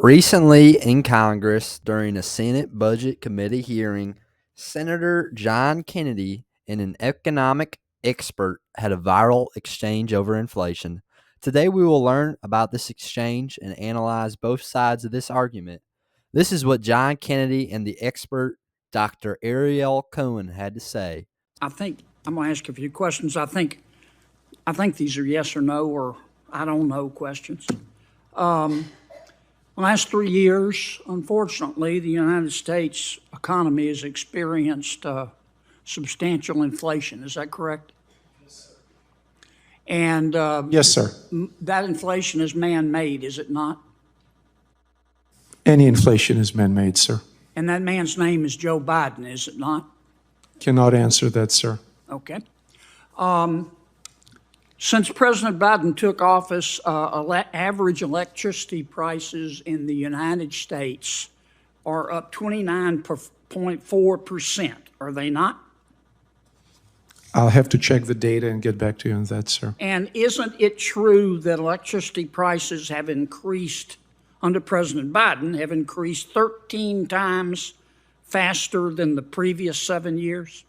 Recently in Congress, during a Senate Budget Committee hearing, Senator John Kennedy and an economic expert had a viral exchange over inflation. Today, we will learn about this exchange and analyze both sides of this argument. This is what John Kennedy and the expert Dr. Ariel Cohen had to say. I think I'm going to ask a few questions. I think these are yes or no or I don't know questions. The last 3 years, unfortunately, the United States economy has experienced substantial inflation. Is that correct? Yes, sir. And Yes, sir. that inflation is man-made, is it not? Any inflation is man-made, sir. And that man's name is Joe Biden, is it not? Cannot answer that, sir. Okay. Since President Biden took office, average electricity prices in the United States are up 29.4%. Are they not? I'll have to check the data and get back to you on that, sir. And isn't it true that electricity prices have increased under President Biden, have increased 13 times faster than the previous 7 years?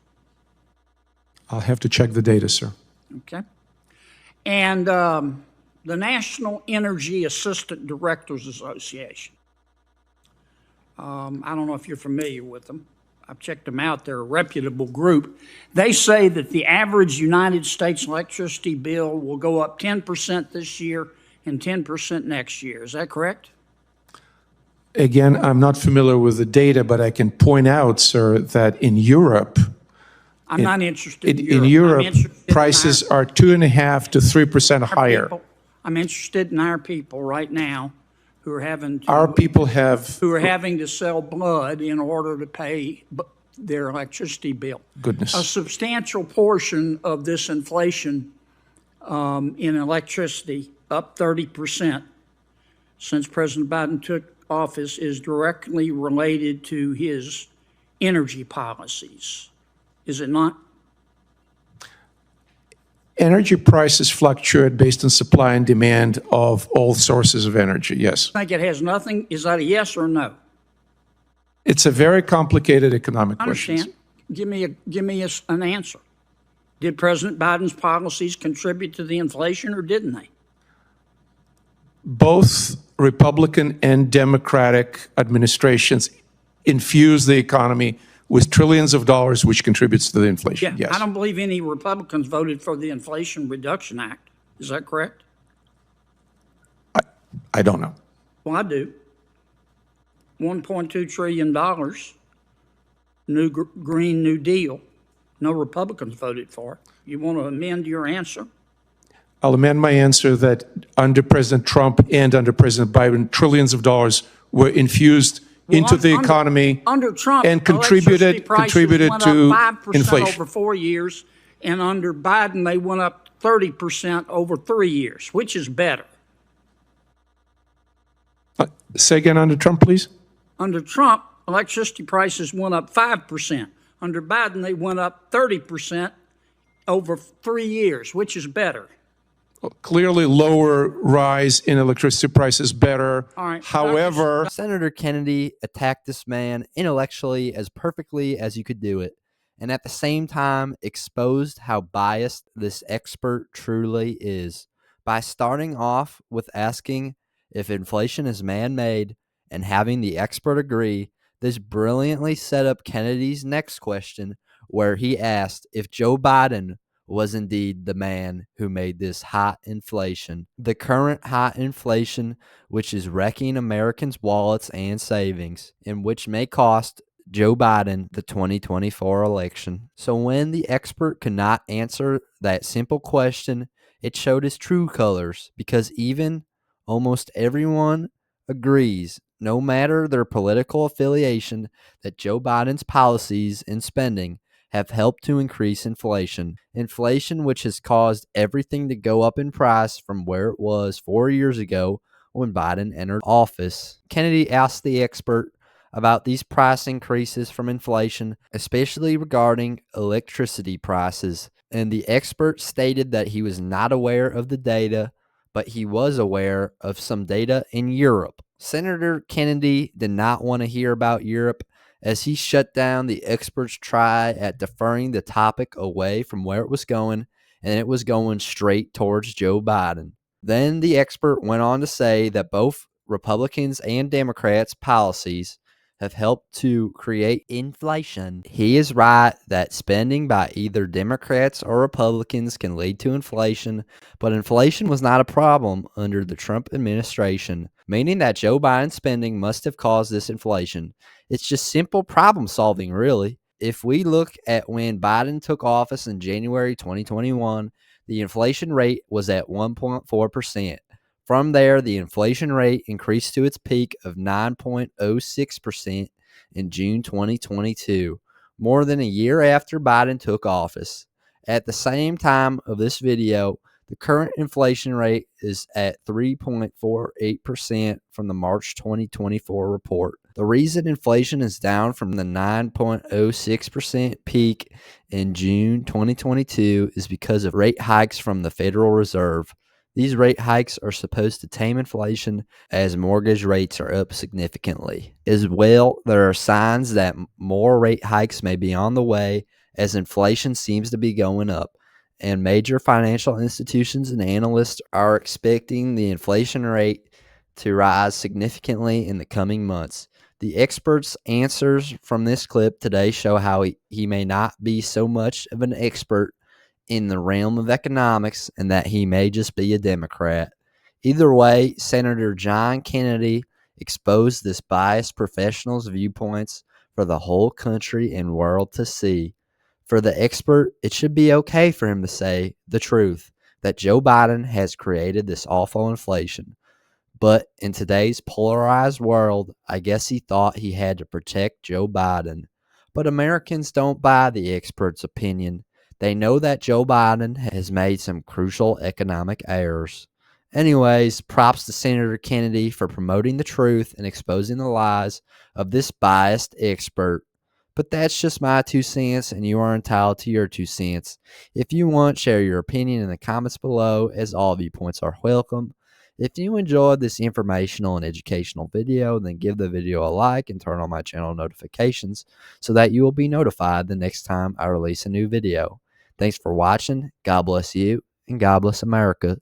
I'll have to check the data, sir. Okay. And the National Energy Assistant Directors Association. I don't know if you're familiar with them. I've checked them out. They're a reputable group. They say that the average United States electricity bill will go up 10% this year and 10% next year. Is that correct? Again, I'm not familiar with the data, but I can point out, sir, that in Europe, I'm not interested in in Europe. Europe, prices are 2.5% to 3% higher. I'm interested in our people right now who are having to, Our people have, who are having to sell blood in order to pay their electricity bill. goodness, A substantial portion of this inflation in electricity, up 30% since President Biden took office, is directly related to his energy policies. Is it not? energy prices fluctuate based on supply and demand of all sources of energy, yes. I think it has nothing. Is that a yes or no? It's a very complicated economic I question. understand. Give me an answer. Did President Biden's policies contribute to the inflation or didn't they? Both Republican and Democratic administrations infuse the economy with trillions of dollars, which contributes to the inflation. Yeah, Yes. I don't believe any Republicans voted for the Inflation Reduction Act. Is that correct? I don't know. Well, I do. $1.2 trillion, Green New Deal. No Republicans voted for it. You want to amend your answer? I'll amend my answer that under President Trump and under President Biden, trillions of dollars were infused into the economy under Trump, and electricity contributed prices went to up 5% inflation. over 4 years, and under Biden they went up 30% over 3 years. Which is better? Say again, under Trump, please. Under Trump, electricity prices went up 5%. Under Biden, they went up 30% over 3 years. Which is better? Clearly, lower rise in electricity prices better. All right. However, Senator Kennedy attacked this man intellectually as perfectly as you could do it, and at the same time exposed how biased this expert truly is by starting off with asking if inflation is man-made and having the expert agree. This brilliantly set up Kennedy's next question, where he asked if Joe Biden was indeed the man who made this hot inflation. The current hot inflation, which is wrecking Americans' wallets and savings, and which may cost Joe Biden the 2024 election. So when the expert could not answer that simple question, it showed his true colors, because even almost everyone agrees, no matter their political affiliation, that Joe Biden's policies and spending have helped to increase inflation. Inflation, which has caused everything to go up in price from where it was 4 years ago when Biden entered office. Kennedy asked the expert about these price increases from inflation, especially regarding electricity prices, and the expert stated that he was not aware of the data, but he was aware of some data in Europe. Senator Kennedy did not want to hear about Europe, as he shut down the experts' try at deferring the topic away from where it was going, and it was going straight towards Joe Biden. Then the expert went on to say that both Republicans and Democrats' policies have helped to create inflation. He is right that spending by either Democrats or Republicans can lead to inflation, but inflation was not a problem under the Trump administration, meaning that Joe Biden's spending must have caused this inflation. It's just simple problem solving, really. If we look at when Biden took office in January 2021, the inflation rate was at 1.4%. From there, the inflation rate increased to its peak of 9.06% in June 2022, more than a year after Biden took office. At the same time of this video, the current inflation rate is at 3.48% from the March 2024 report. The reason inflation is down from the 9.06% peak in June 2022 is because of rate hikes from the Federal Reserve. These rate hikes are supposed to tame inflation as mortgage rates are up significantly. As well, there are signs that more rate hikes may be on the way as inflation seems to be going up, and major financial institutions and analysts are expecting the inflation rate to rise significantly in the coming months. The expert's answers from this clip today show how he may not be so much of an expert in the realm of economics and that he may just be a Democrat. Either way, Senator John Kennedy exposed this biased professional's viewpoints for the whole country and world to see. For the expert, it should be okay for him to say the truth that Joe Biden has created this awful inflation. But in today's polarized world, I guess he thought he had to protect Joe Biden. But Americans don't buy the expert's opinion. They know that Joe Biden has made some crucial economic errors. Anyways, props to Senator Kennedy for promoting the truth and exposing the lies of this biased expert. But that's just my 2 cents, and you are entitled to your 2 cents. If you want, share your opinion in the comments below, as all viewpoints are welcome. If you enjoyed this informational and educational video, then give the video a like and turn on my channel notifications so that you will be notified the next time I release a new video. Thanks for watching. God bless you, and God bless America.